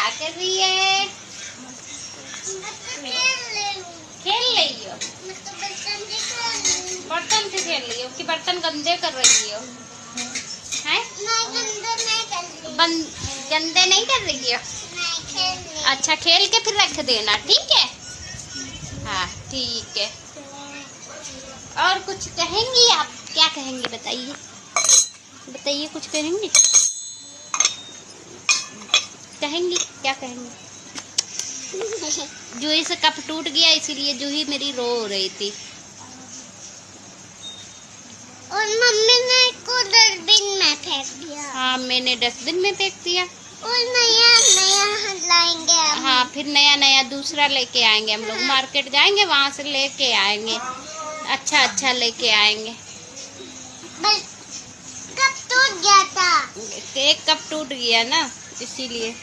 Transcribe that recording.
क्या कर रही है? खेल रही हो? बर्तन से खेल रही हो कि बर्तन गंदे कर रही हो? हैं? गंदे नहीं कर रही हो? अच्छा, खेल के फिर रख देना, ठीक है? हाँ ठीक है। और कुछ कहेंगी आप? क्या कहेंगी बताइए, बताइए कुछ कहेंगी? कहेंगी क्या कहेंगी? जूही से कप टूट गया इसीलिए जूही मेरी रो रही थी। और मम्मी ने इसको डस्टबिन में फेंक दिया। हाँ मैंने डस्टबिन में फेंक दिया। और नया लाएंगे हम। हाँ फिर नया दूसरा लेके आएंगे हम लोग। मार्केट जाएंगे, वहाँ से लेके आएंगे। अच्छा लेके आएंगे। कब टूट गया था? एक कप टूट गया ना, इसीलिए।